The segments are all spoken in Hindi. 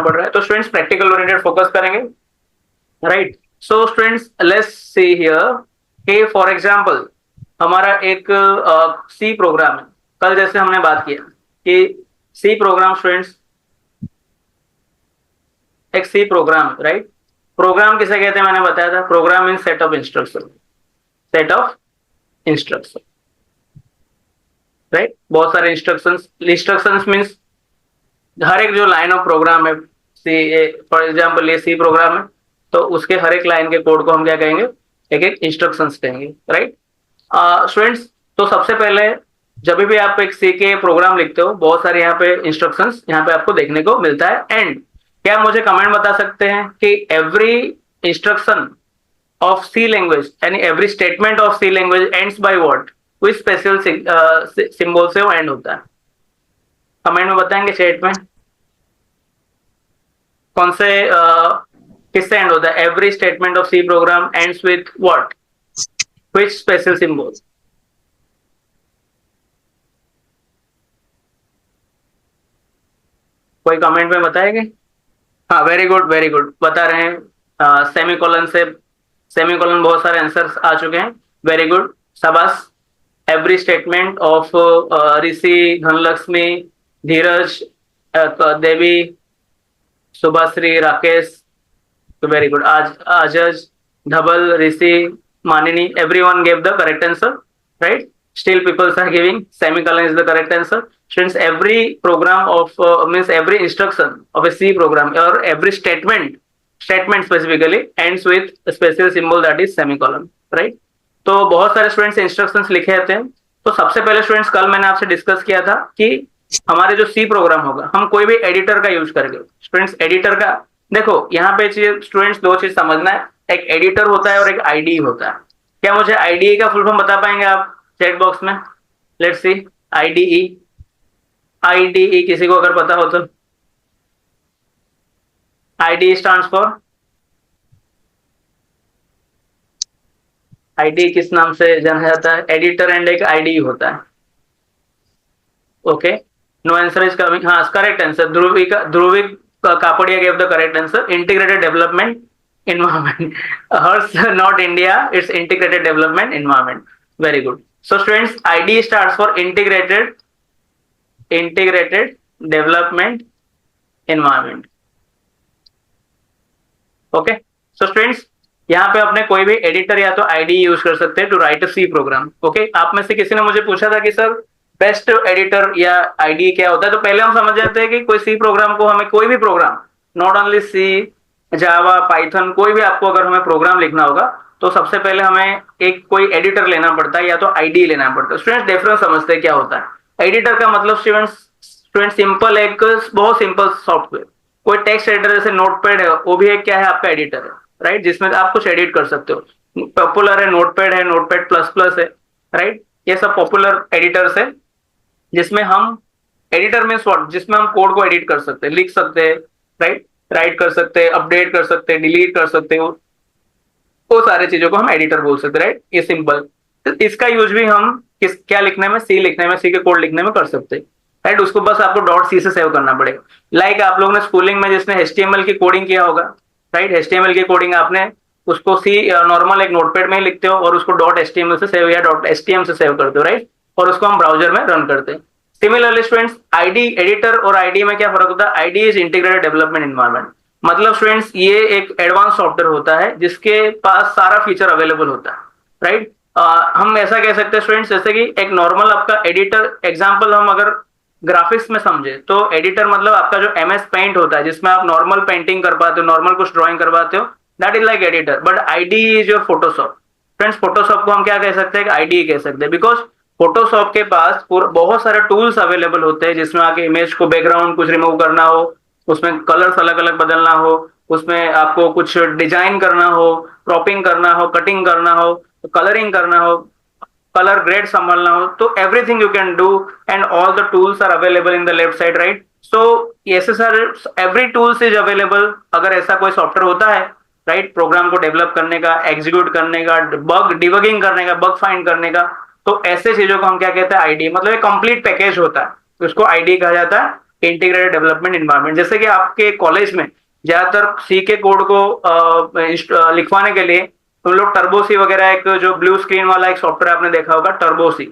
पड़ रहा है। तो स्टूडेंट्स प्रैक्टिकल ओरिएंटेड फोकस करेंगे, right. So students let's see here कि फॉर एग्जांपल हमारा एक सी प्रोग्राम है। कल जैसे हमने बात किया कि सी प्रोग्राम, स्टूडेंट्स एक सी प्रोग्राम, राइट। प्रोग्राम किसे कहते हैं मैंने बताया था, program in set of instruction, set of instruction, right. बहुत सारे इंस्ट्रक्शंस, इंस्ट्रक्शंस मींस हर एक जो लाइन ऑफ प्रोग्राम है, सी फॉर एग्जांपल ये सी प्रोग्राम है, तो उसके हर एक लाइन के कोड को हम क्या कहेंगे, एक एक इंस्ट्रक्शंस कहेंगे, राइट। स्टूडेंट्स तो सबसे पहले जब भी आप एक सी के प्रोग्राम लिखते हो, बहुत सारे यहाँ पे इंस्ट्रक्शंस यहाँ पे आपको देखने को मिलता है। एंड क्या मुझे कमेंट बता सकते हैं कि every instruction of C language यानी every statement of C language ends by what, कोई स्पेशल सिंबल से वो एंड होता है? कमेंट में बताएंगे चैट में कौन से किससे एंड होता है? Every statement of C program ends with what, which special symbol? कोई कमेंट में बताएंगे? हाँ, वेरी गुड वेरी गुड, बता रहे हैं सेमीकोलन से, सेमीकोलन बहुत सारे आंसर्स आ चुके हैं, वेरी गुड, शाबाश। Every statement of Rishi, Dhanlaxmi, Dheeraj, Devi, Subhashree, Rakesh, very good, आज आजज, धबल, ऋषि, मानिनी, everyone gave the correct answer, right? Still people are giving semicolon is the correct answer. Since every program of means every instruction of a C program or every statement specifically ends with a special symbol that is semicolon, right? तो बहुत सारे स्टूडेंट्स इंस्ट्रक्शंस लिखे रहते हैं। तो सबसे पहले स्टूडेंट्स कल मैंने आपसे डिस्कस किया था कि हमारे जो सी प्रोग्राम होगा हम कोई भी एडिटर का यूज करेंगे। स्टूडेंट्स एडिटर का देखो यहाँ पे स्टूडेंट्स दो चीज समझना है, एक एडिटर होता है और एक आईडी होता है। क्या मुझे आईडीई का फुल फॉर्म बता पाएंगे आप चैट बॉक्स में? लेट्स सी, आईडीई, आईडीई किसी को अगर पता हो तो। आईडीई स्टैंड्स फॉर, आईडी किस नाम से जाना जाता है? एडिटर एंड एक आईडी होता है। Okay, no answer is coming, हाँ correct answer, Dhruvik Kapadia gave the correct answer, integrated development environment. Hers not India, it's integrated development environment, very good. So students, ID stands for integrated development environment. Okay, so students यहाँ पे अपने कोई भी एडिटर या तो आईडी यूज कर सकते हैं to write a C program. Okay, आप में से किसी ने मुझे पूछा था कि सर बेस्ट एडिटर या आईडी क्या होता है, तो पहले हम समझ जाते हैं कि कोई सी प्रोग्राम को हमें कोई भी program, not only C, Java, Python, कोई भी आपको अगर हमें प्रोग्राम लिखना होगा तो सबसे पहले हमें एक कोई एडिटर लेना पड़ता है या तो आईडी लेना पड़ता है। स्टूडेंट्स डिफरेंस समझते हैं क्या होता है एडिटर का मतलब? स्टूडेंट सिंपल, एक बहुत सिंपल सॉफ्टवेयर, कोई टेक्स्ट एडिटर जैसे नोटपैड है, वो भी एक क्या है आपका एडिटर है, राइट, जिसमें आप कुछ एडिट कर सकते हो। पॉपुलर है नोटपैड, है नोटपैड प्लस प्लस है, राइट, ये सब पॉपुलर एडिटर्स है जिसमें हम एडिटर में जिसमें हम कोड को एडिट कर सकते हैं, लिख सकते हैं, राइट, राइट कर सकते हैं, अपडेट कर सकते हैं, डिलीट कर सकते हो, वो सारे चीजों को हम एडिटर बोल सकते हैं, राइट, ये सिंपल। तो इसका यूज भी हम क्या लिखने में, सी लिखने में, सी के कोड लिखने में कर सकते हैं, राइट। उसको बस आपको डॉट सी से सेव करना पड़ेगा। लाइक आप लोगों ने स्कूलिंग में जिसने HTML की कोडिंग किया होगा, राइट, HTML की कोडिंग आपने उसको सी नॉर्मल एक नोटपैड में ही लिखते हो और उसको डॉट HTML से सेव या डॉट HTML से सेव करते हो, राइट, और उसको हम ब्राउजर में रन करते हैं। सिमिलरली स्टूडेंट्स, आईडी, एडिटर और आईडी में क्या फर्क होता है? ID is integrated development environment, मतलब स्टूडेंट्स ये एक एडवांस सॉफ्टवेयर होता है जिसके पास सारा फीचर अवेलेबल होता है, राइट। हम ऐसा कह सकते हैं स्टूडेंट्स जैसे कि एक नॉर्मल आपका एडिटर एग्जांपल हम अगर ग्राफिक्स में समझे तो एडिटर मतलब आपका जो MS पेंट होता है जिसमें आप नॉर्मल पेंटिंग कर पाते हो, नॉर्मल कुछ ड्राइंग कर पाते हो, that is like editor. But ID is your Photoshop. Friends Photoshop को हम क्या कह सकते हैं? आईडी कह सकते हैं, बिकॉज फोटोशॉप के पास बहुत सारे टूल्स अवेलेबल होते हैं जिसमें आके इमेज को बैकग्राउंड कुछ रिमूव करना हो, उसमें कलर्स अलग अलग बदलना हो, उसमें आपको कुछ डिजाइन करना हो, क्रॉपिंग करना हो, कटिंग करना हो, कलरिंग करना हो, कलर ग्रेड संभालना हो, तो everything you can do and all the tools are available in the left side, right. So ऐसे sir every tools is available. अगर ऐसा कोई सॉफ्टवेयर होता है, राइट, प्रोग्राम को डेवलप करने का, एग्जीक्यूट करने का, बग डिबगिंग करने का, बग फाइंड करने का, तो ऐसे चीजों को हम क्या कहते हैं? आईडी, मतलब एक कंप्लीट पैकेज होता है, उसको आईडी कहा जाता है। Integrated development environment. जैसे कि आपके कॉलेज में ज्यादातर सी के कोड को लिखवाने के लिए तो लोग टर्बो सी वगैरह, एक जो ब्लू स्क्रीन वाला एक सॉफ्टवेयर आपने देखा होगा, टर्बो सी,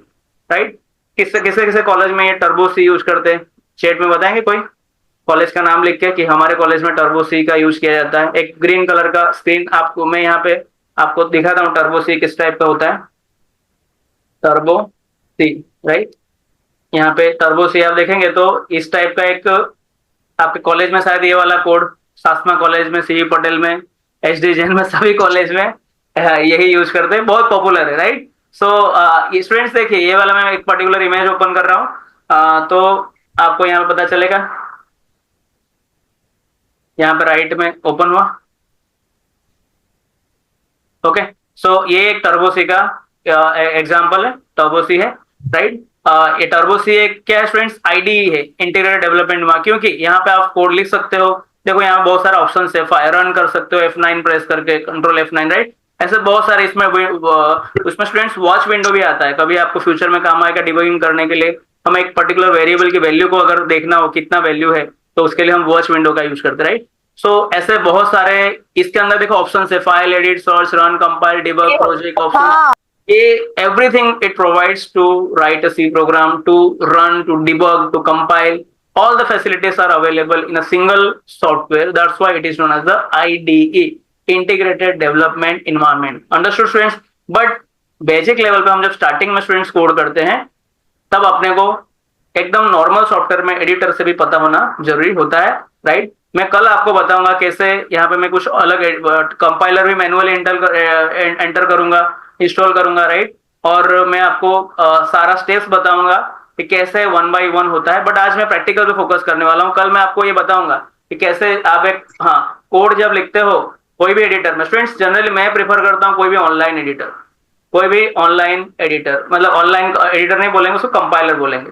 राइट? किससे किसे किसे कॉलेज में ये टर्बो सी यूज करते हैं, चैट में बताएंगे कोई कॉलेज का नाम लिख के कि हमारे कॉलेज में टर्बो सी का यूज किया जाता है। एक ग्रीन कलर का स्क्रीन आपको मैं यहाँ पे आपको दिखाता हूँ, टर्बो सी किस टाइप का होता है, टर्बो सी, राइट? यहाँ पे टर्बो सी आप देखेंगे तो इस टाइप का एक आपके कॉलेज में शायद ये वाला कोड, सासमा कॉलेज में, सी पटेल में, एच डी जैन में, सभी कॉलेज में यही यूज करते हैं, बहुत पॉपुलर है, राइट? सो स्टूडेंट्स देखिए ये वाला मैं एक पर्टिकुलर इमेज ओपन कर रहा हूँ, तो आपको यहाँ पे पता चलेगा, यहाँ पे राइट में ओपन हुआ, ओके। सो ये एक टर्बोसी का एग्जांपल है, टर्बोसी है, राइट? ये टर्बोसी एक क्या है स्टूडेंट्स, आईडीई है, इंटीग्रेटेड डेवलपमेंट में, क्योंकि यहाँ पे आप कोड लिख सकते हो। देखो यहाँ बहुत सारे ऑप्शन है, रन कर सकते हो F9 प्रेस करके, कंट्रोल F9, राइट? ऐसे बहुत सारे इसमें उसमें स्टूडेंट्स वॉच विंडो भी आता है, कभी आपको फ्यूचर में काम आएगा डिबगिंग करने के लिए। हमें एक पर्टिकुलर वेरिएबल की वैल्यू को अगर देखना हो कितना वैल्यू है, तो उसके लिए हम वॉच विंडो का यूज करते हैं, राइट? सो ऐसे बहुत सारे इसके अंदर देखो ऑप्शन है, file, edit, search, run, compile, debug, project option, ये everything it provides to write a C program, to run, to debug, to compile, all the facilities are available in a single software. That's why it is known as the IDE, Integrated Development Environment. Understood students? But basic level पे हम जब स्टार्टिंग में स्टूडेंट्स कोड करते हैं, तब अपने को एकदम नॉर्मल सॉफ्टवेयर में एडिटर से भी पता होना जरूरी होता है, राइट? मैं कल आपको बताऊंगा कैसे यहाँ पे मैं कुछ अलग कंपाइलर भी मैनुअली एंटर करूंगा, इंस्टॉल करूंगा, राइट? और मैं आपको सारा स्टेप्स बताऊंगा कि कैसे 1 by 1 होता है। बट आज मैं प्रैक्टिकल पे फोकस करने वाला हूँ, कल मैं आपको ये बताऊंगा कि कैसे आप एक कोड जब लिखते हो कोई भी एडिटर में, स्टूडेंट्स जनरली मैं प्रेफर करता हूँ कोई भी ऑनलाइन एडिटर, कोई भी ऑनलाइन एडिटर, मतलब ऑनलाइन एडिटर नहीं बोलेंगे उसको, कंपाइलर बोलेंगे।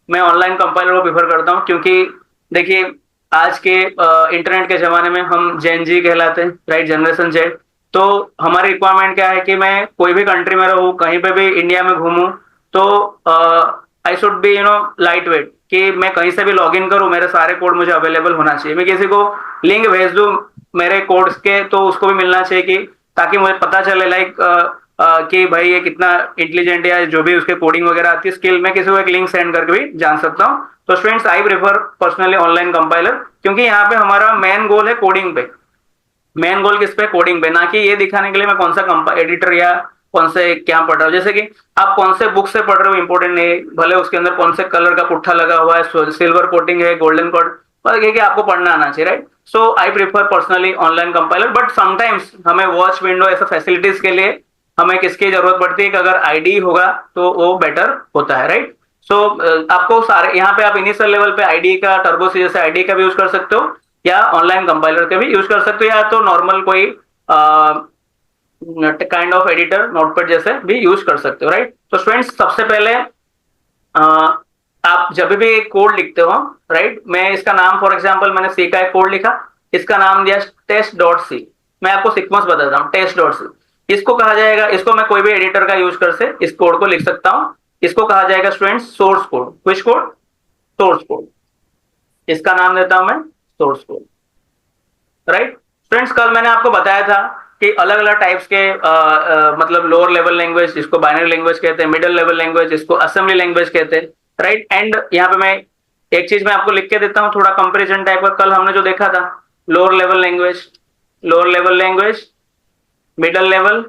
मैं ऑनलाइन कंपाइलर को प्रेफर करता हूँ, क्योंकि देखिए आज के इंटरनेट के जमाने में हम जेन जी कहलाते हैं, राइट? Generation Z. तो हमारी रिक्वायरमेंट क्या है कि मैं कोई भी कंट्री में रहूँ, कहीं पे भी इंडिया में घूमूं, तो I should be light weight, कि मैं कहीं से भी लॉग इन करूं, मेरे सारे कोड मुझे अवेलेबल होना चाहिए। मैं किसी को लिंक भेज दूं मेरे कोड्स के, तो उसको भी मिलना चाहिए, कि ताकि मुझे पता चले कि भाई ये कितना इंटेलिजेंट है, या जो भी उसके कोडिंग वगैरह आती है स्किल, मैं किसी को एक लिंक सेंड करके भी जान सकता हूँ। तो students I prefer personally online compiler, क्योंकि यहाँ पे हमारा मेन गोल है कोडिंग पे, मेन गोल किस पे, कोडिंग पे, ना कि ये दिखाने के लिए मैं कौन सा एडिटर या कौन से क्या पढ़ रहा हूँ। जैसे कि आप कौन से बुक से पढ़ रहे हो इंपॉर्टेंट नहीं, भले उसके अंदर कौन से कलर का पुट्ठा लगा हुआ है, सिल्वर कोटिंग है, गोल्डन कोट, पर ये कि आपको पढ़ना आना चाहिए, right? So I prefer personally online compiler. But sometimes हमें वॉच विंडो ऐसा फैसिलिटीज के लिए हमें किसकी जरूरत पड़ती है, कि अगर आईडी होगा तो वो बेटर होता है, राइट? सो आपको सारे यहाँ पे आप इनिशियल लेवल पे आईडी का, टर्बो सी जैसे आईडी का भी यूज कर सकते हो, या ऑनलाइन कंपाइलर का भी यूज कर सकते हो, या तो नॉर्मल कोई काइंड ऑफ एडिटर नोटपैड जैसे भी यूज कर सकते हो, राइट? तो स्टूडेंट्स सबसे पहले आप जब भी कोड लिखते हो, राइट, मैं इसका नाम फॉर एग्जांपल मैंने सी का एक कोड लिखा, इसका नाम दिया test.c। मैं आपको सीक्वेंस बताता हूँ, test.c इसको कहा जाएगा, इसको मैं कोई भी एडिटर का यूज कर से इस कोड को लिख सकता हूँ। इसको कहा जाएगा स्टूडेंट्स सोर्स कोड। विच कोड? Source code. इसका नाम देता हूं मैं सोर्स कोड, राइट? फ्रेंड्स कल मैंने आपको बताया था कि अलग अलग टाइप्स के मतलब लोअर लेवल लैंग्वेज जिसको बाइनरी लैंग्वेज कहते हैं, मिडिल लेवल लैंग्वेज जिसको असेंबली लैंग्वेज कहते हैं, राइट? एंड यहाँ पे मैं एक चीज मैं आपको लिख के देता हूँ, थोड़ा कंपेरिजन टाइप का। कल हमने जो देखा था lower level language, middle level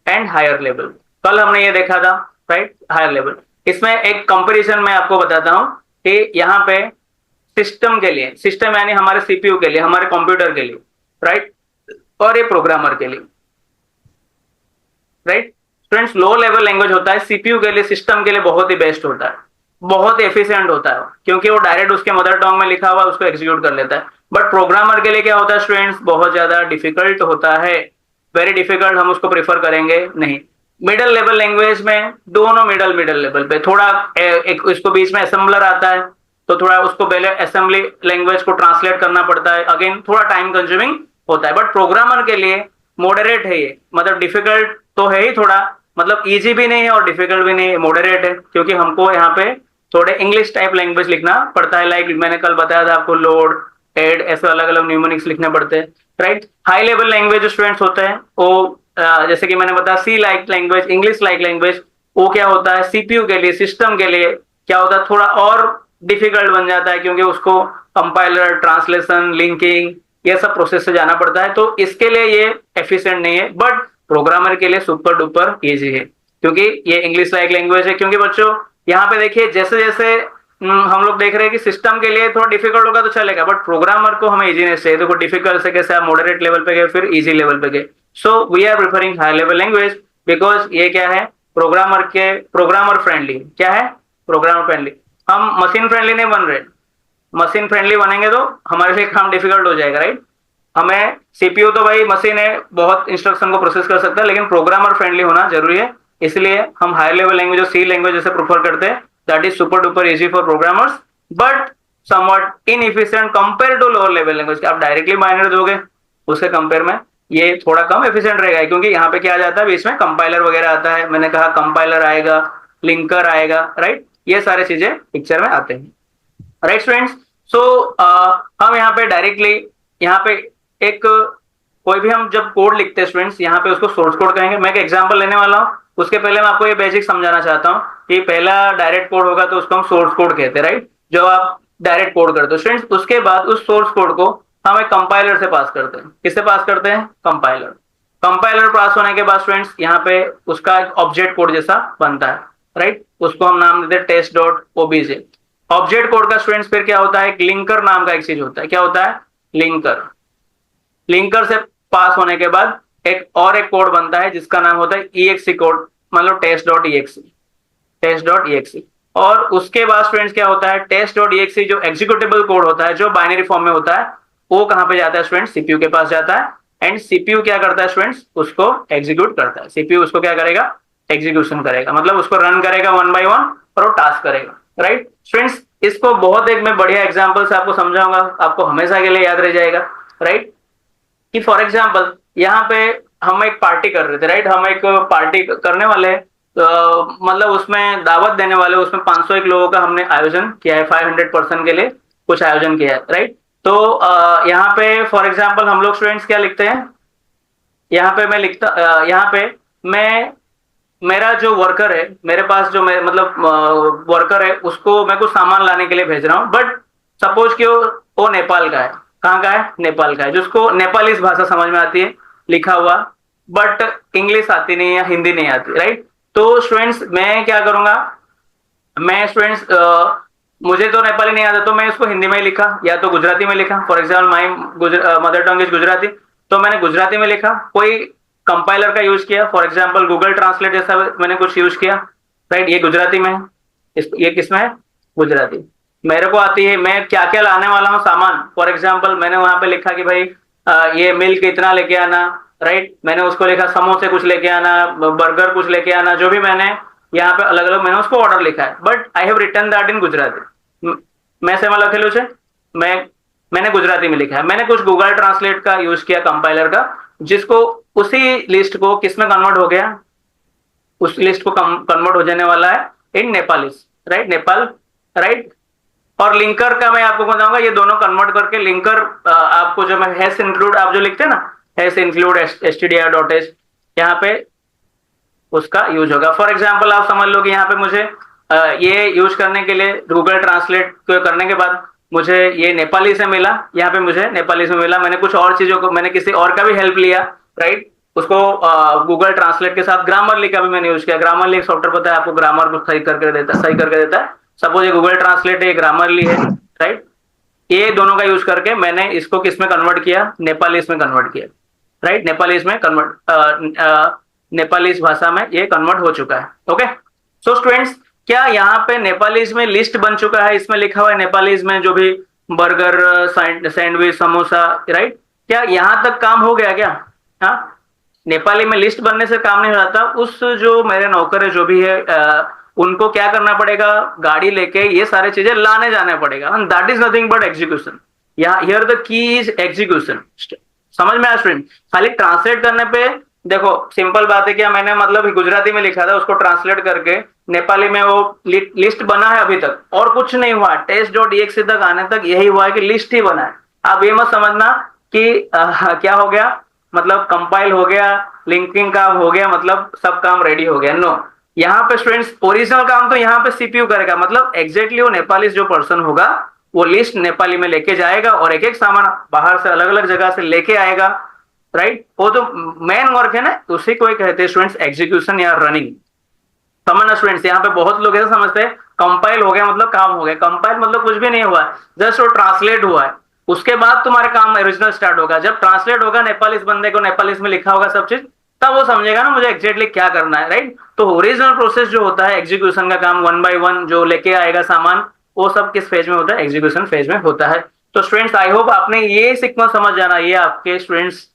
and higher level, कल हमने ये देखा था, राइट? Higher level. इसमें एक कंपैरिजन मैं आपको बताता हूं कि यहाँ पे सिस्टम के लिए, सिस्टम यानी हमारे सीपीयू के लिए, हमारे कंप्यूटर के लिए, राइट, और ये प्रोग्रामर के लिए, right? Students low level language होता है सीपीयू के लिए, सिस्टम के लिए बहुत ही बेस्ट होता है, बहुत एफिशिएंट होता है, क्योंकि वो डायरेक्ट उसके मदर टंग में लिखा हुआ उसको एग्जीक्यूट कर लेता है। बट प्रोग्रामर के लिए क्या होता है स्टूडेंट्स, बहुत ज्यादा डिफिकल्ट होता है, वेरी डिफिकल्ट, हम उसको प्रेफर करेंगे नहीं। मिडिल लेवल लैंग्वेज में दोनों मिडिल लेवल पे थोड़ा एक इसको बीच में असेंबलर आता है, तो थोड़ा उसको पहले असेंबली लैंग्वेज को ट्रांसलेट करना पड़ता है, अगेन थोड़ा टाइम कंज्यूमिंग होता है। बट प्रोग्रामर के लिए मॉडरेट है ये, मतलब डिफिकल्ट तो है ही थोड़ा, मतलब इजी भी नहीं है और डिफिकल्ट भी नहीं है, मॉडरेट है, क्योंकि हमको यहाँ पे थोड़े इंग्लिश टाइप लैंग्वेज लिखना पड़ता है, लाइक मैंने कल बताया था आपको लोड एड ऐसे अलग अलग न्यूमोनिक्स लिखने पड़ते हैं, राइट। हाई लेवल लैंग्वेज जो स्टूडेंट्स होते हैं वो जैसे कि मैंने बताया C like language, English like language, वो क्या होता है सीपीयू के लिए, सिस्टम के लिए क्या होता है थोड़ा और डिफिकल्ट बन जाता है, क्योंकि उसको कंपाइलर, ट्रांसलेशन, लिंकिंग ये सब प्रोसेस से जाना पड़ता है, तो इसके लिए ये एफिशिएंट नहीं है। बट प्रोग्रामर के लिए सुपर डुपर इजी है, क्योंकि ये इंग्लिश लाइक लैंग्वेज है। क्योंकि बच्चों यहाँ पे देखिए जैसे जैसे हम लोग देख रहे हैं कि सिस्टम के लिए थोड़ा डिफिकल्ट होगा तो चलेगा, बट प्रोग्रामर को हमें इजीनेस चाहिए। देखो डिफिकल्ट से कैसे आप मॉडरेट लेवल पे गए फिर इजी लेवल पे गए, so we are preferring high level language because ये क्या है प्रोग्रामर फ्रेंडली। क्या है? Programmer friendly. हम मशीन फ्रेंडली नहीं बन रहे, मशीन फ्रेंडली बनेंगे तो हमारे लिए काम डिफिकल्ट हो जाएगा, राइट। हमें सीपीयू तो भाई मशीन है, बहुत इंस्ट्रक्शन को प्रोसेस कर सकता है, लेकिन प्रोग्रामर फ्रेंडली होना जरूरी है। इसलिए हम high level language C language जैसे प्रेफर करते हैं, that is super duper easy for programmers, but somewhat inefficient compare to lower level language. आप डायरेक्टली बाइनरी दोगे उसके कंपेयर में ये थोड़ा कम एफिशिएंट रहेगा, क्योंकि यहाँ पे क्या आ जाता है बीच में कंपाइलर वगैरह आता है, मैंने कहा कंपाइलर आएगा, लिंकर आएगा, राइट। ये सारे चीजें पिक्चर में आते हैं, राइट स्टूडेंट्स। सो हम यहाँ पे डायरेक्टली यहाँ पे एक कोई भी हम जब कोड लिखते हैं स्टूडेंट्स, यहाँ पे उसको सोर्स कोड कहेंगे। मैं एक एग्जांपल लेने वाला हूँ, उसके पहले मैं आपको ये बेसिक समझाना चाहता हूँ कि पहला डायरेक्ट कोड होगा तो उसको हम सोर्स कोड कहते हैं, राइट, जो आप डायरेक्ट कोड करते हो स्टूडेंट्स। उसके बाद उस सोर्स कोड को हम एक कंपाइलर से पास करते हैं। किससे पास करते हैं? कंपाइलर। कंपाइलर पास होने के बाद स्टूडेंट्स यहाँ पे उसका एक ऑब्जेक्ट कोड जैसा बनता है, राइट, उसको हम नाम देते हैं test dot OBJ. Object code का स्टूडेंट्स फिर क्या होता है, एक लिंकर नाम का एक चीज होता है। क्या होता है? लिंकर। लिंकर से पास होने के बाद एक कोड बनता है जिसका नाम होता है EXE कोड, मतलब test dot EXE, test dot EXE। और उसके बाद स्टूडेंट्स क्या होता है, टेस्ट डॉट EXE जो एग्जीक्यूटेबल कोड होता है, जो बाइनरी फॉर्म में होता है, वो कहां पे जाता है स्टूडेंट्स? सीपीयू के पास जाता है। एंड सीपीयू क्या करता है स्टूडेंट्स? उसको एग्जीक्यूट करता है। सीपीयू उसको क्या करेगा? एग्जीक्यूशन करेगा, मतलब उसको रन करेगा वन बाय वन और वो टास्क करेगा, राइट स्टूडेंट्स। इसको बहुत एक मैं बढ़िया एग्जांपल से आपको समझाऊंगा, आपको हमेशा के लिए याद रह जाएगा, राइट। कि फॉर एग्जांपल यहाँ पे हम एक पार्टी कर रहे थे, राइट, हम एक पार्टी करने वाले, मतलब उसमें दावत देने वाले, उसमें 501 लोगों का हमने आयोजन किया है, 500 पर्सन के लिए कुछ आयोजन किया है, राइट। तो यहाँ पे फॉर एग्जांपल हम लोग स्टूडेंट्स क्या लिखते हैं, यहाँ पे मैं लिखता, यहाँ पे मैं मेरा जो वर्कर है, मेरे पास जो मतलब वर्कर है, उसको मैं कुछ सामान लाने के लिए भेज रहा हूँ, बट सपोज कि वो नेपाल का है। कहाँ का है? नेपाल का है, जिसको नेपाली भाषा समझ में आती है लिखा हुआ, बट इंग्लिश आती नहीं या हिंदी नहीं आती, राइट। तो स्टूडेंट्स मैं क्या करूंगा, मैं स्टूडेंट्स मुझे तो नेपाली नहीं आता, तो मैं इसको हिंदी में ही लिखा या तो गुजराती में लिखा। For example my mother tongue is Gujarati, तो मैंने गुजराती में लिखा। कोई कंपाइलर का यूज किया, फॉर एग्जांपल गूगल ट्रांसलेट जैसा मैंने कुछ यूज किया, राइट, ये गुजराती में है, ये किस में है? गुजराती। मेरे को आती है मैं क्या क्या लाने वाला हूँ सामान, फॉर एग्जांपल मैंने वहां पे लिखा कि भाई ये मिल्क इतना लेके आना, राइट, मैंने उसको लिखा समोसे कुछ लेके आना, बर्गर कुछ लेके आना, जो भी मैंने यहाँ पे अलग अलग मैंने उसको ऑर्डर लिखा है, but I have written that in Gujarati. मैं से लखेलू છે मैंने गुजराती में लिखा है। मैंने कुछ गूगल ट्रांसलेट का यूज किया कंपाइलर का, जिसको उसी लिस्ट को किसमें कन्वर्ट हो गया, उस लिस्ट को कन्वर्ट हो जाने वाला है इन नेपालीस, राइट, नेपाल, राइट। और लिंकर का मैं आपको बताऊंगा, ये दोनों कन्वर्ट करके लिंकर आपको जो मैं हैश इंक्लूड आप जो लिखते हैं ना, हैश इंक्लूड stdr.h, यहाँ पे उसका यूज होगा। फॉर एग्जांपल आप समझ लो कि यहाँ पे मुझे ये यूज करने के लिए गूगल ट्रांसलेट करने के बाद मुझे ये नेपाली से मिला, यहाँ पे मुझे नेपाली से मिला, मैंने कुछ और चीजों को, मैंने किसी और का भी हेल्प लिया, राइट, उसको गूगल ट्रांसलेट के साथ ग्रामरली का भी मैंने यूज किया। ग्रामरली एक सॉफ्टवेयर पता है आपको, ग्रामर को सही करके देता है। सपोज ये गूगल ट्रांसलेट है, ये ग्रामरली है, राइट, ये दोनों का यूज करके मैंने इसको किस में कन्वर्ट किया? नेपाली में कन्वर्ट किया, राइट, नेपाली में कन्वर्ट, नेपाली भाषा में ये कन्वर्ट हो चुका है। ओके, सो स्टूडेंट्स क्या यहाँ पे नेपाली में लिस्ट बन चुका है, इसमें लिखा हुआ है नेपाली में जो भी बर्गर, सैंडविच, समोसा, राइट, क्या यहाँ तक काम हो गया क्या? हाँ, नेपाली में लिस्ट बनने से काम नहीं हो जाता। उस जो मेरे नौकर है जो भी है उनको क्या करना पड़ेगा, गाड़ी लेके ये सारे चीजें लाने जाना पड़ेगा, that is nothing but execution. Here the key is execution. समझ में आया स्टूडेंट? खाली ट्रांसलेट करने पे देखो सिंपल बात है, क्या मैंने मतलब गुजराती में लिखा था, उसको ट्रांसलेट करके नेपाली में वो लिस्ट बना है अभी तक, और कुछ नहीं हुआ। टेस्ट.exe तक आने तक यही हुआ है कि लिस्ट ही बना है। आप ये मत समझना कि क्या हो गया, मतलब कंपाइल हो गया, लिंकिंग काम हो गया, मतलब सब काम रेडी हो गया। नो, यहाँ पे स्टूडेंट्स ओरिजिनल काम तो यहाँ पे सीपीयू करेगा, मतलब एग्जैक्टली वो नेपाली जो पर्सन होगा वो लिस्ट नेपाली में लेके जाएगा और एक एक सामान बाहर से अलग अलग जगह से लेके आएगा, राइट। वो तो मेन वर्क है ना, उसी को कहते हैं स्टूडेंट्स एग्जीक्यूशन या रनिंग। समझना स्टूडेंट्स, यहाँ पे बहुत लोग ऐसा समझते हैं कंपाइल हो गया मतलब काम हो गया। कंपाइल मतलब कुछ भी नहीं हुआ है, जस्ट वो ट्रांसलेट हुआ है, उसके बाद तुम्हारे काम ओरिजिनल स्टार्ट होगा। जब ट्रांसलेट होगा नेपालीस बंदे को, नेपालीस में लिखा होगा सब चीज, तब वो समझेगा ना मुझे एग्जैक्टली क्या करना है, राइट। तो ओरिजिनल प्रोसेस जो होता है एग्जीक्यूशन का काम, वन बाय वन जो लेके आएगा सामान, वो सब किस फेज में होता है, एग्जीक्यूशन फेज में होता है। तो स्टूडेंट्स आई होप आपने ये सीक्वेंस समझ जाना, ये आपके स्टूडेंट्स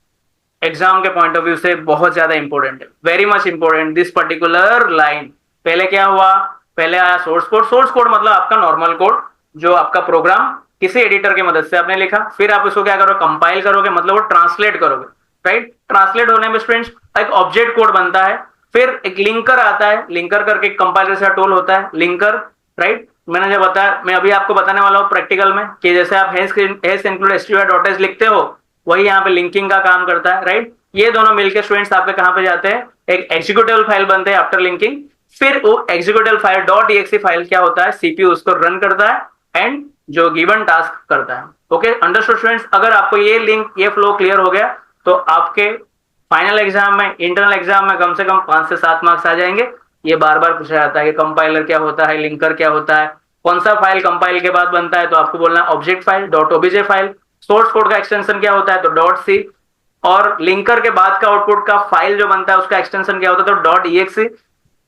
एग्जाम के पॉइंट ऑफ व्यू से बहुत ज्यादा इंपॉर्टेंट है, very much important this particular line. पहले क्या हुआ, पहले आया सोर्स कोड। सोर्स कोड मतलब आपका नॉर्मल कोड, जो आपका प्रोग्राम किसी एडिटर की मदद से आपने लिखा, फिर आप उसको क्या करोगे, कंपाइल करोगे, मतलब वो ट्रांसलेट करोगे, राइट। ट्रांसलेट होने में स्टूडेंट्स एक ऑब्जेक्ट कोड बनता है, फिर एक लिंकर आता है, लिंकर करके एक कंपाइलर जैसा टूल होता है लिंकर, राइट। मैंने जो बताया, मैं अभी आपको बताने वाला हूँ प्रैक्टिकल में, कि जैसे आप हेस इंक्लूड str.h लिखते हो, वही यहाँ पे लिंकिंग का काम करता है, राइट। ये दोनों मिलकर स्टूडेंट्स आपके कहां पे जाते हैं, एक एग्जीक्यूटेबल फाइल बनते हैं आफ्टर लिंकिंग। फिर वो एग्जीक्यूटेबल फाइल .exe फाइल क्या होता है, सीपीयू उसको रन करता है एंड जो गिवन टास्क करता है। Okay, understood students. अगर आपको ये लिंक, ये फ्लो क्लियर हो गया तो आपके फाइनल एग्जाम में, इंटरनल एग्जाम में कम से कम 5 से 7 मार्क्स आ जाएंगे। ये बार बार पूछा जाता है कि कंपाइलर क्या होता है, लिंकर क्या होता है, कौन सा फाइल कंपाइल के बाद बनता है, तो आपको बोलना है object file, .obj file. Source code का एक्सटेंशन क्या होता है, तो .c। और लिंकर के बाद का आउटपुट का फाइल जो बनता है उसका एक्सटेंशन क्या होता है, तो .exe।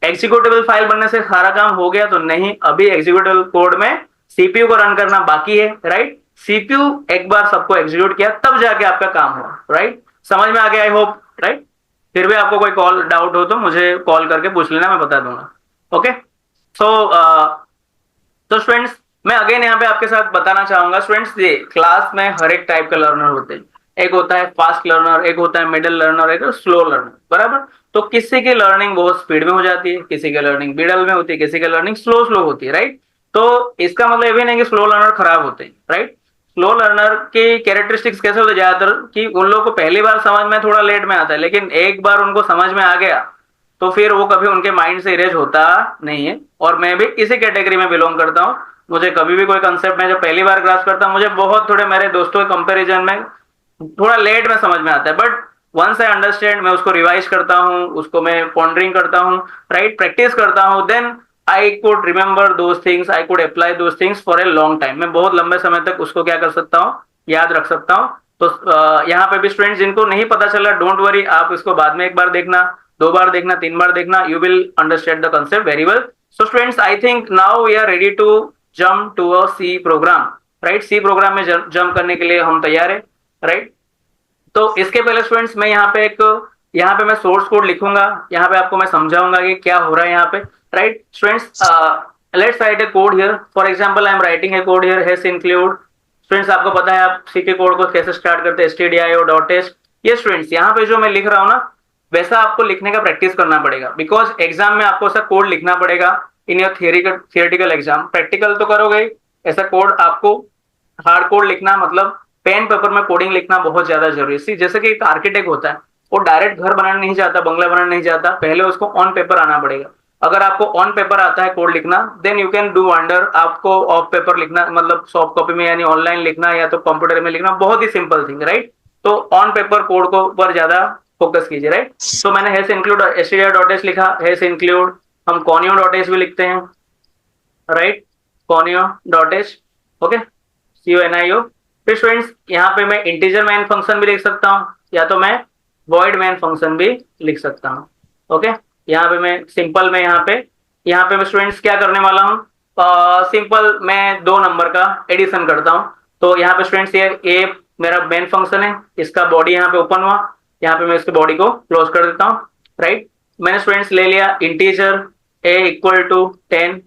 एग्जीक्यूटेबल फाइल बनने से सारा काम हो गया तो नहीं, अभी एग्जीक्यूटेबल कोड में सीपीयू को रन करना बाकी है, राइट। सीपीयू एक बार सबको एग्जीक्यूट किया तब जाके आपका काम हुआ, राइट। समझ में आ गया आई होप, राइट। फिर भी आपको कोई कॉल डाउट हो तो मुझे कॉल करके पूछ लेना, मैं बता दूंगा। ओके, सो तो स्टूडेंट्स मैं अगेन यहाँ पे आपके साथ बताना चाहूंगा स्टूडेंट्स, ये क्लास में हर एक टाइप का लर्नर होते हैं। एक होता है फास्ट लर्नर, एक होता है मिडिल लर्नर, एक स्लो लर्नर, बराबर। तो किसी की लर्निंग बहुत स्पीड में हो जाती है, किसी की लर्निंग मिडल में होती है, किसी की लर्निंग स्लो स्लो होती है, राइट। तो इसका मतलब ये भी नहीं कि स्लो लर्नर खराब होते हैं, राइट। स्लो लर्नर की कैरेक्टरिस्टिक्स कैसे होते हैं ज्यादातर, कि उन लोगों को पहली बार समझ में थोड़ा लेट में आता है, लेकिन एक बार उनको समझ में आ गया तो फिर वो कभी उनके माइंड से इरेज होता नहीं है। और मैं भी इसी कैटेगरी में बिलोंग करता हूँ। मुझे कभी भी कोई कंसेप्ट में जो पहली बार ग्रास्प करता हूँ, मुझे बहुत थोड़े मेरे दोस्तों के कंपैरिजन में थोड़ा लेट में समझ में आता है, बट वंस आई अंडरस्टैंड, मैं उसको रिवाइज करता हूँ, उसको मैं पॉन्डरिंग करता हूँ, राइट, प्रैक्टिस करता हूँ, then I could remember those things, I could apply those things for a long time. मैं बहुत लंबे समय तक उसको क्या कर सकता हूँ, याद रख सकता हूँ। तो यहाँ पे भी स्टूडेंट्स जिनको नहीं पता चला, डोंट वरी, आप इसको बाद में एक बार देखना, 2 बार देखना, 3 बार देखना, you will understand the concept very well. So students I think now we are ready to jump to a C program, right. C program में जम्प करने के लिए हम तैयार है, राइट। तो इसके पहले स्टूडेंट्स मैं यहाँ पे मैं सोर्स कोड लिखूंगा, यहाँ पे आपको मैं समझाऊंगा कि क्या हो रहा है यहाँ पे, right. Students let's write A code here, for example I am writing a code here, hash include. Students आपको पता है आप सी के कोड को कैसे स्टार्ट करते हैं, stdio.h। ये स्टूडेंट्स यहाँ पे जो मैं लिख रहा हूँ ना, वैसा आपको लिखने का प्रैक्टिस करना पड़ेगा, बिकॉज एग्जाम में आपको ऐसा कोड लिखना पड़ेगा in your theoretical exam. Practical तो करोगे, ऐसा कोड आपको हार्ड कोड लिखना, मतलब पेन पेपर में कोडिंग लिखना बहुत ज्यादा जरूरी है। जैसे कि एक आर्किटेक्ट होता है, वो डायरेक्ट घर बनाना नहीं चाहता, बंगला बनाना नहीं चाहता, पहले उसको ऑन पेपर आना पड़ेगा। अगर आपको ऑन पेपर आता है कोड लिखना, then you can do wonder. आपको ऑफ पेपर लिखना मतलब सॉफ्ट कॉपी में यानी ऑनलाइन लिखना या तो कंप्यूटर में लिखना, बहुत ही सिंपल थिंग, राइट। तो ऑन पेपर कोड को पर ज्यादा फोकस कीजिए, राइट। तो मैंने हैश इंक्लूड stdio.h लिखा, हैश इंक्लूड हम conio.h भी लिखते हैं, राइट, conio.h, ओके, CONIO। फिर स्टूडेंट्स यहाँ पे मैं इंटीजर मैन फंक्शन भी लिख सकता हूँ, या तो मैं वॉइड मैन फंक्शन भी लिख सकता हूँ, ओके। यहाँ पे मैं सिंपल में यहाँ पे मैं स्टूडेंट्स क्या करने वाला हूँ, सिंपल मैं 2 नंबर का एडिशन करता हूँ। तो यहाँ पे स्टूडेंट्स ये मेरा मेन फंक्शन है, इसका बॉडी यहाँ पे ओपन हुआ, यहाँ पे मैं इसके बॉडी को क्लोज कर देता हूँ, राइट। मैंने स्टूडेंट्स ले लिया integer a equal to 10,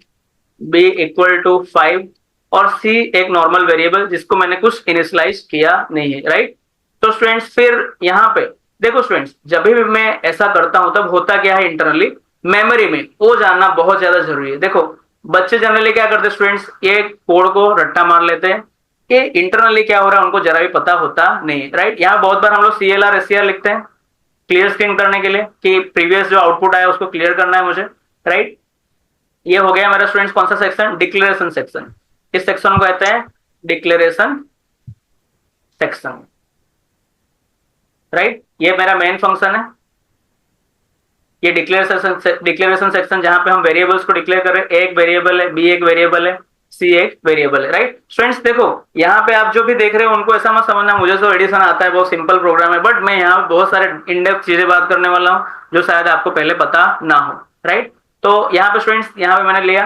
b equal to 5 और c एक नॉर्मल वेरिएबल जिसको मैंने कुछ इनिशियलाइज किया नहीं है, राइट। तो स्टूडेंट्स फिर यहाँ पे देखो स्टूडेंट्स, जब भी मैं ऐसा करता हूं तब होता क्या है इंटरनली मेमोरी में, वो जानना बहुत ज्यादा जरूरी है। देखो बच्चे जनरली क्या करते हैं स्टूडेंट्स, ये कोड को रट्टा मार लेते हैं कि इंटरनली क्या हो रहा है उनको जरा भी पता होता नहीं, राइट। यहाँ बहुत बार हम लोग CLR SCR लिखते हैं क्लियर स्क्रीन करने के लिए कि प्रीवियस जो आउटपुट आया उसको क्लियर करना है मुझे, राइट। ये हो गया मेरा स्टूडेंट्स कौन सा सेक्शन, डिक्लेरेशन सेक्शन। इस सेक्शन को कहते हैं डिक्लेरेशन सेक्शन, राइट। ये मेरा मेन फंक्शन है। ये डिक्लेरेशन सेक्शन जहां पे हम वेरिएबल्स को डिक्लेयर कर रहे हैं, एक वेरिएबल है, बी एक वेरिएबल है, सी एक वेरिएबल है, राइट। स्टूडेंट्स देखो यहाँ पे आप जो भी देख रहे हो उनको ऐसा मत समझना मुझे तो एडिशन आता है, बहुत सिंपल प्रोग्राम है, बट मैं यहाँ बहुत सारे इन डेप्थ चीजें बात करने वाला हूँ जो शायद आपको पहले पता ना हो, राइट। तो यहाँ पे स्टूडेंट्स, यहाँ पे मैंने लिया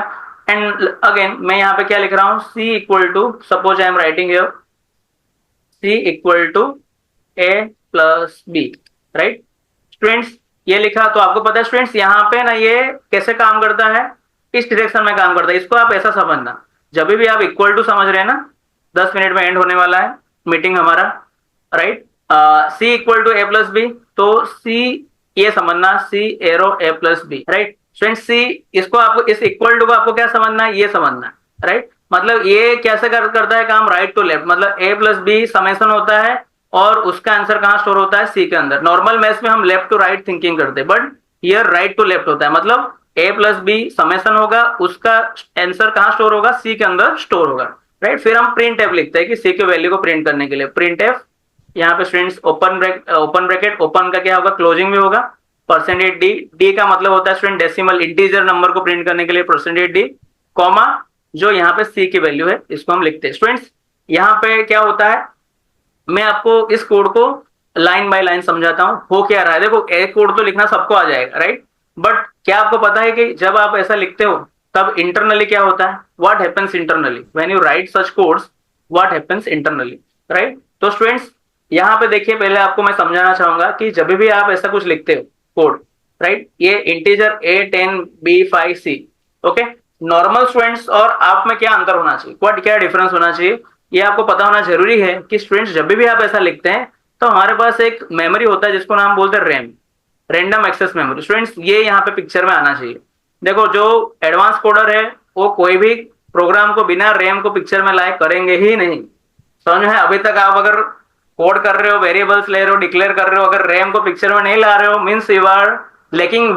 एंड अगेन मैं यहाँ पे क्या लिख रहा हूँ, c equal to, suppose I am writing here c equal to a plus b, right. Students ये लिखा तो आपको पता है स्टूडेंट्स यहाँ पे ना ये कैसे काम करता है, इस डायरेक्शन में काम करता है। इसको आप ऐसा समझना, जब भी आप इक्वल टू समझ रहे हैं ना, 10 मिनट में एंड होने वाला है मीटिंग हमारा, right. C equal to a plus b, तो सी ये समझना c arrow a plus b, right. Student c, इसको आपको इस इक्वल टू को आपको क्या समझना है, ये समझना है, राइट। मतलब ये कैसे करता है काम, राइट टू लेफ्ट, मतलब ए प्लस बी समेशन होता है और उसका आंसर कहां स्टोर होता है, सी के अंदर। नॉर्मल मैथ्स में हम लेफ्ट टू राइट थिंकिंग करते हैं, but here right to left होता है, मतलब ए प्लस बी समेशन होगा, उसका आंसर कहां स्टोर होगा, सी के अंदर स्टोर होगा, राइट। फिर हम प्रिंट एफ लिखते हैं कि सी के वैल्यू को प्रिंट करने के लिए प्रिंट एफ, यहाँ पे स्टूडेंट्स ओपन ब्रैकेट, ओपन का क्या होगा, क्लोजिंग में होगा, परसेंटेज डी, डी का मतलब होता है स्टूडेंट डेसिमल इंटीजर नंबर को प्रिंट करने के लिए परसेंटेज डी, कॉमा जो यहाँ पे सी की वैल्यू है इसको हम लिखते हैं। स्टूडेंट्स यहाँ पे क्या होता है, मैं आपको इस कोड को लाइन बाय लाइन समझाता हूं हो क्या रहा है। देखो एक कोड तो लिखना सबको आ जाएगा, राइट, बट क्या आपको पता है कि जब आप ऐसा लिखते हो तब इंटरनली क्या होता है, what happens internally when you right such codes, what happens internally, right. तो स्टूडेंट्स यहाँ पे देखिए, पहले आपको मैं समझाना चाहूंगा कि जब भी आप ऐसा कुछ लिखते हो कोड, राइट, ये integer a 10 b 5 c, okay. Normal students और आप में क्या अंतर होना चाहिए, क्या डिफरेंस होना चाहिए, ये आपको पता होना जरूरी है कि स्टूडेंट्स जब भी आप ऐसा लिखते हैं तो हमारे पास एक मेमोरी होता है जिसको नाम बोलते हैं RAM, random access memory. Students ये यहाँ पे पिक्चर में आना चाहिए। देखो जो एडवांस कोडर है वो कोई भी प्रोग्राम को बिना रैम को पिक्चर में लाए करेंगे ही नहीं, समझ में है। अभी तक आप अगर कोड कर रहे हो, वेरिएबल्स ले रहे हो, डिक्लेयर कर रहे हो, अगर रैम को पिक्चर में नहीं ला रहे हो, means you are lacking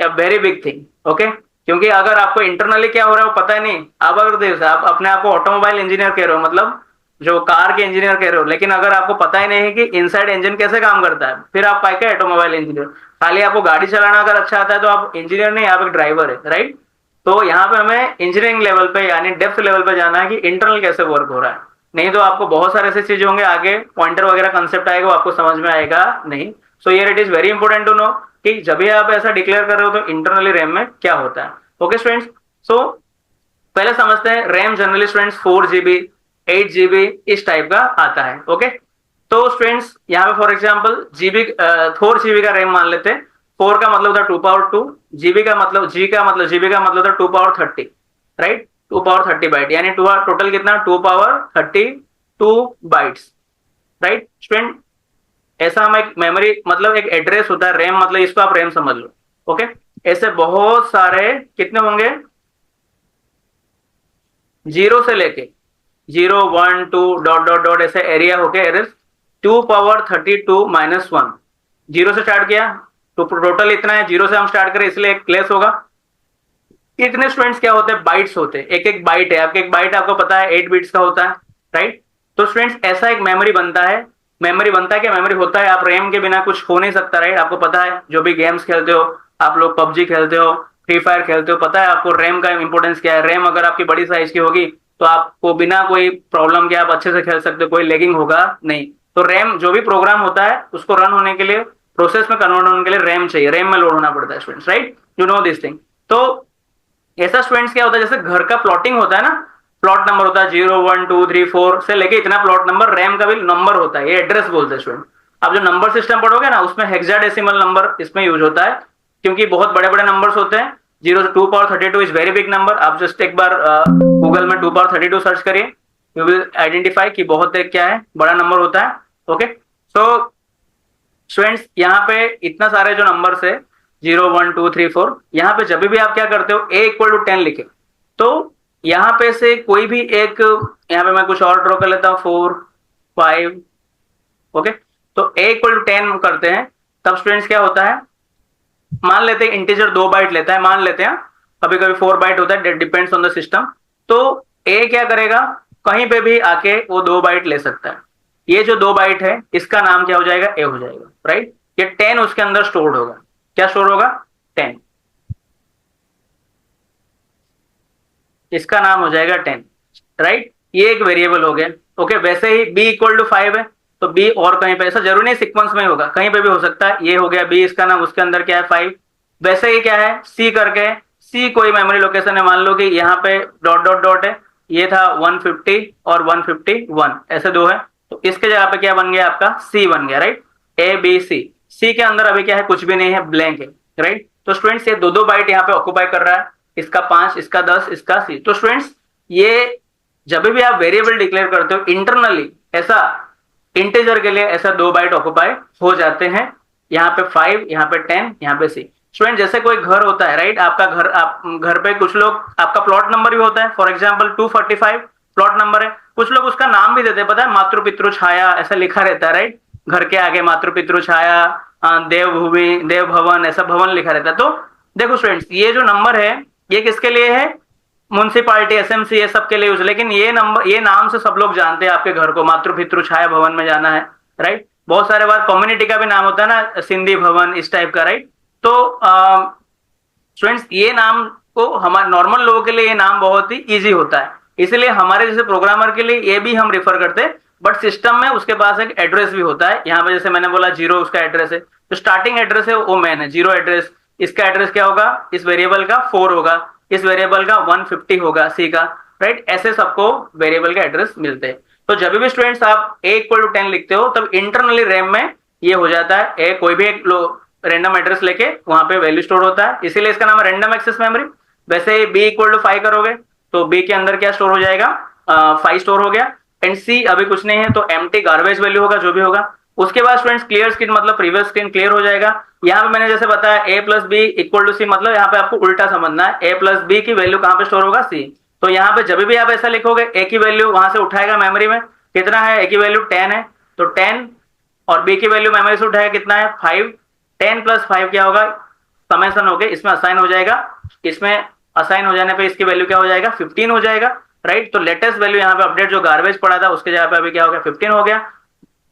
a very big thing, okay. क्योंकि अगर आपको इंटरनली क्या हो रहा है वो पता ही नहीं, आप अगर देखो आप अपने आप को ऑटोमोबाइल इंजीनियर कह रहे हो, मतलब जो कार के इंजीनियर कह रहे हो, लेकिन अगर आपको पता ही नहीं है कि इनसाइड इंजन कैसे काम करता है, फिर आप क्या ऑटोमोबाइल इंजीनियर। खाली आपको गाड़ी चलाना अगर अच्छा आता है तो आप इंजीनियर नहीं, आप एक ड्राइवर है, राइट। तो यहाँ पे हमें इंजीनियरिंग लेवल पे यानी डेप्थ लेवल पे जाना है कि इंटरनल कैसे वर्क हो रहा है, नहीं तो आपको बहुत सारे ऐसे चीजें होंगे आगे पॉइंटर वगैरह कंसेप्ट आएगा वो आपको समझ में आएगा नहीं। So here it is very important to know कि जब भी आप ऐसा डिक्लेयर कर रहे हो तो इंटरनली रैम में क्या होता है, ओके स्टूडेंट्स। सो पहले समझते हैं RAM generally students 4 GB 8 GB इस टाइप का आता है, ओके। तो स्टूडेंट्स यहाँ पे फॉर एग्जांपल 4 GB का रैम मान लेते हैं। 4 का मतलब था 2 पावर 2, जीबी का मतलब जीबी का मतलब था 2 पावर 30, राइट, 2 पावर 30 बाइट, यानी टोटल कितना 2 पावर 32 बाइट्स, राइट। स्टूडेंट ऐसा हम एक मेमोरी मतलब एक एड्रेस होता है, रैम मतलब इसको आप रैम समझ लो, ओके। ऐसे बहुत सारे कितने होंगे, 0 से लेके 0 1 2 डॉट डॉट डॉट ऐसे एरिया होके एरेस 2 पावर 32 माइनस 1, 0 से स्टार्ट किया तो टोटल इतना है, 0 से हम स्टार्ट करें इसलिए एक प्लेस होगा। इतने स्टूडेंट्स क्या होते हैं, बाइट्स होते हैं, एक एक बाइट है आपके, एक बाइट आपको पता है 8 बिट्स का होता है, राइट। तो स्टूडेंट्स ऐसा एक मेमोरी बनता है, क्या मेमोरी होता है, आप रैम के बिना कुछ हो नहीं सकता, राइट। आपको पता है जो भी गेम्स खेलते हो आप लोग, पबजी खेलते हो, फ्री फायर खेलते हो, पता है आपको रैम का इंपोर्टेंस क्या है। रैम अगर आपकी बड़ी साइज की होगी तो आपको बिना कोई प्रॉब्लम के आप अच्छे से खेल सकते हो, कोई लेगिंग होगा नहीं। तो रैम जो भी प्रोग्राम होता है उसको रन होने के लिए, प्रोसेस में कन्वर्ट होने के लिए रैम चाहिए, रैम में लोड होना पड़ता है students, right, you know this thing. तो ऐसा स्टूडेंट्स क्या होता है, जैसे घर का प्लॉटिंग होता है ना, प्लॉट नंबर होता है 0 1 2 3 4 से लेके इतना प्लॉट नंबर, रैम का भी नंबर होता है, ये एड्रेस बोलते हैं स्टूडेंट। आप जो नंबर सिस्टम पढ़ोगे ना उसमें हेक्साडेसिमल नंबर इसमें यूज होता है, क्योंकि बहुत बड़े बड़े नंबर्स होते हैं। 0 से 2 power 32 is very big number. आप जस्ट एक बार गूगल में 2 पावर 32 सर्च करिए, यू विल आइडेंटिफाई कि बहुत क्या है, बड़ा नंबर होता है, ओके। सो स्टूडेंट्स यहाँ पे इतना सारे जो नंबर्स है 0 1 2 3 4, यहाँ पे जब भी आप क्या करते हो a इक्वल टू 10 लिखे तो यहाँ पे से कोई भी एक, यहाँ पे मैं कुछ और ड्रॉ कर लेता हूँ 4 5, ओके। तो a इक्वल टू 10 करते हैं तब स्टूडेंट्स क्या होता है, मान लेते हैं इंटीजर 2 बाइट लेता है, मान लेते हैं कभी कभी 4 बाइट होता है, डिपेंड्स ऑन द सिस्टम। तो a क्या करेगा, कहीं पे भी आके वो 2 बाइट ले सकता है। ये जो 2 बाइट है इसका नाम क्या हो जाएगा, a हो जाएगा, राइट। ये 10 उसके अंदर स्टोर्ड होगा, क्या स्टोर होगा, 10, इसका नाम हो जाएगा 10, राइट। ये एक वेरिएबल हो गया, ओके। वैसे ही b इक्वल टू 5 है तो b और कहीं पे, ऐसा जरूरी नहीं सीक्वेंस में होगा, कहीं पे भी हो सकता है। ये हो गया b, इसका नाम, उसके अंदर क्या है 5। वैसे ही क्या है c करके, c कोई मेमोरी लोकेशन है, मान लो कि यहाँ पे डॉट डॉट डॉट है, ये था 150 और 151, ऐसे दो है, तो इसके जगह पे क्या बन गया आपका c बन गया, right. a b c, c के अंदर अभी क्या है, कुछ भी नहीं है, ब्लैंक है, राइट। तो स्टूडेंट्स ये दो दो बाइट यहाँ पे ऑक्युपाई कर रहा है, इसका 5, इसका 10, इसका c। तो स्टूडेंट्स ये जब भी आप वेरिएबल डिक्लेयर करते हो इंटरनली, ऐसा इंटीजर के लिए ऐसा 2 बाइट ऑक्युपाई हो जाते हैं, यहाँ पे 5, यहाँ पे 10, यहाँ पे c। स्टूडेंट जैसे कोई घर होता है, राइट, आपका घर, आप घर पे कुछ लोग, आपका प्लॉट नंबर भी होता है, फॉर एग्जांपल 245 प्लॉट नंबर है, कुछ लोग उसका नाम भी देते हैं, पता है, मातृ पितृ छाया ऐसा लिखा रहता है, राइट। घर के आगे मातृ पितृ छाया, देवभूमि, देव भवन, ऐसा भवन लिखा रहता है। तो देखो स्टूडेंट्स ये जो नंबर है ये किसके लिए है, म्युनिसिपालिटी, एसएमसी, ये सब के लिए यूज, लेकिन ये नंबर, ये नाम से सब लोग जानते हैं आपके घर को, मातृ पितृ छाया भवन में जाना है, राइट। बहुत सारे बार कम्युनिटी का भी नाम होता है ना, सिंधी भवन, इस टाइप का, राइट। तो स्टूडेंट्स ये नाम को हमारे नॉर्मल लोगों के लिए ये नाम बहुत ही इजी होता है, इसलिए हमारे जैसे प्रोग्रामर के लिए ये भी हम रिफर करते हैं। बट सिस्टम में उसके पास एक एड्रेस भी होता है, यहाँ पे जैसे मैंने बोला 0 उसका एड्रेस है, तो स्टार्टिंग एड्रेस है वो मैन है, 0 एड्रेस, इसका एड्रेस क्या होगा, इस वेरिएबल का 4 होगा, इस वेरिएबल का 150 होगा, सी का, राइट। ऐसे सबको वेरिएबल का एड्रेस मिलते हैं। तो जब भी स्टूडेंट्स आप a इक्वल टू 10 लिखते हो तब इंटरनली रैम में ये हो जाता है, a कोई भी एक रैंडम एड्रेस लेके वहां पे वैल्यू स्टोर होता है, इसीलिए इसका नाम है रैंडम एक्सेस मेमोरी। वैसे b इक्वल टू 5 करोगे तो b के अंदर क्या स्टोर हो जाएगा, 5 स्टोर हो गया, एंड c अभी कुछ नहीं है तो एम्प्टी गार्बेज वैल्यू होगा, जो भी होगा। उसके बाद स्टूडेंट्स क्लियर स्क्रीन मतलब प्रीवियस स्क्रीन क्लियर हो जाएगा। यहाँ पे मैंने जैसे बताया a plus b equal to c, मतलब यहाँ पे आपको उल्टा समझना है, a प्लस बी की वैल्यू कहाँ पे स्टोर होगा, c। तो यहाँ पे जब भी आप ऐसा लिखोगे a की वैल्यू वहां से उठाएगा मेमोरी में, कितना है, a की वैल्यू 10 है तो 10, और b की वैल्यू मेमोरी से उठाएगा कितना है 5, 10 प्लस 5 क्या होगा, समेशन हो गया, इसमें असाइन हो जाएगा, इसमें असाइन हो जाने पे इसकी वैल्यू क्या हो जाएगा 15 हो जाएगा, राइट। तो लेटेस्ट वैल्यू यहाँ पे अपडेट जो गार्बेज पड़ा था उसके जगह पे अभी क्या हो गया 15 हो गया।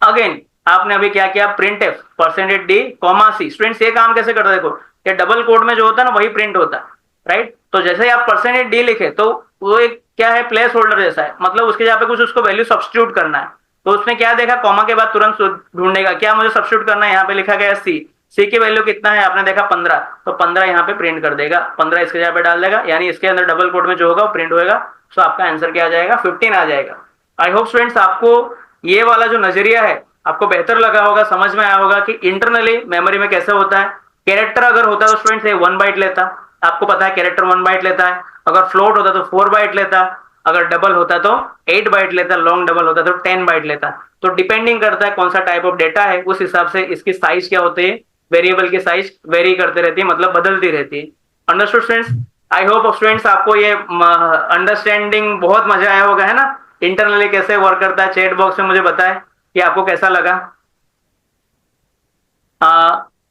अगेन आपने अभी क्या किया, print f percentage d comma c. Students ये काम कैसे करते देखो, ये डबल कोड में जो होता है ना वही प्रिंट होता है, राइट। तो जैसे ही आप परसेंटेज डी लिखे तो वो एक क्या है, प्लेस होल्डर जैसा है, मतलब उसके जगह पे कुछ उसको वैल्यू सब्स्टिट्यूट करना है। तो उसने क्या देखा, कॉमा के बाद तुरंत ढूंढेगा क्या मुझे सब्स्टिट्यूट करना है, यहाँ पे लिखा गया सी, सी की वैल्यू कितना है आपने देखा 15, तो 15 यहाँ पे प्रिंट कर देगा, 15 इसके जगह पे डाल देगा, यानी इसके अंदर डबल कोड में जो होगा वो प्रिंट होगा। तो आपका आंसर क्या आ जाएगा, 15 आ जाएगा। आई होप स्टूडेंट्स आपको ये वाला जो नजरिया है आपको बेहतर लगा होगा, समझ में आया होगा कि इंटरनली मेमोरी में कैसे होता है। कैरेक्टर अगर होता तो स्टूडेंट्स 1 बाइट लेता, आपको पता है कैरेक्टर 1 बाइट लेता है, अगर फ्लोट होता तो 4 बाइट लेता, अगर डबल होता तो 8 बाइट लेता, लॉन्ग डबल होता तो 10 बाइट लेता। तो डिपेंडिंग करता है कौन सा टाइप ऑफ डेटा है, उस हिसाब से इसकी साइज क्या होती है, वेरिएबल की साइज वेरी करते रहती है, मतलब बदलती रहती है। Understood students, I hope students आपको ये अंडरस्टैंडिंग बहुत मजा आया होगा, है ना, इंटरनली कैसे वर्क करता है। चैट बॉक्स में मुझे बताएं कि आपको कैसा लगा।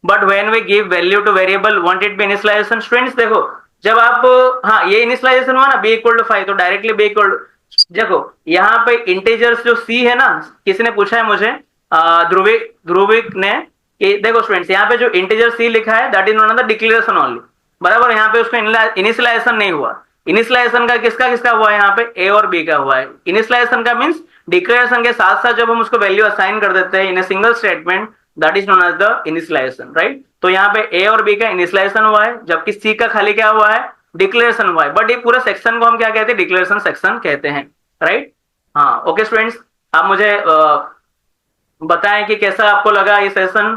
But when we give value to variable want it be initialization. Students देखो जब आप, हाँ ये इनिशियलाइजेशन हुआ ना b इक्वल टू 5 तो डायरेक्टली b इक्वल, देखो यहाँ पे इंटीजर्स जो c है ना, किसी ने पूछा है मुझे, ध्रुविक ने, कि देखो स्टूडेंट्स यहाँ पे जो इंटीजर c लिखा है that is not the declaration only, बराबर। यहाँ पे उसका इनिशियलाइजेशन नहीं हुआ, इनिशियलाइजेशन का किसका किसका हुआ है, यहाँ पे a और b का हुआ है। इनिशियलाइजेशन का मींस डिक्लेरेशन के साथ साथ जब हम उसको वैल्यू असाइन कर देते हैं in a single statement, that is known as the initialisation, right. तो यहाँ पे a और b का इनिशियलाइजेशन हुआ है, जबकि c का खाली क्या हुआ है, डिक्लेरेशन हुआ है। बट ये पूरा सेक्शन को हम क्या कहते हैं, डिक्लेरेशन सेक्शन कहते हैं, राइट। हाँ ओके स्टूडेंट्स, आप मुझे बताएं कि कैसा आपको लगा ये सेशन।